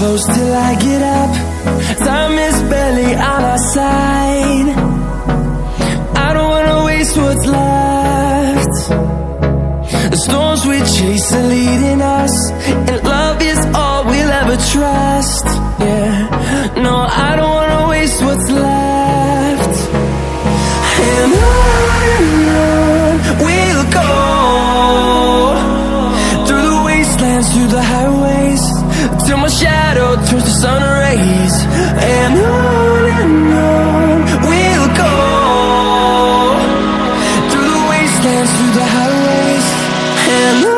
close till I get up. Time is barely on our side. I don't wanna waste what's left. The storms we chase are leading us, and love is all we'll ever trust. Yeah, no, I don't wanna waste what's left. And on we'll go, through the wastelands, through the highways, till my shadow turns to sun rays. And on we'll go, through the wastelands, through the highways, and on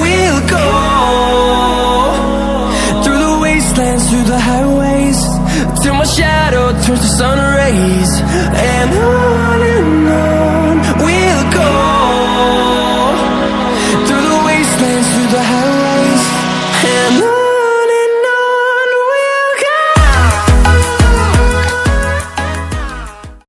we'll go. Through the highways, till my shadow turns to sun rays. And on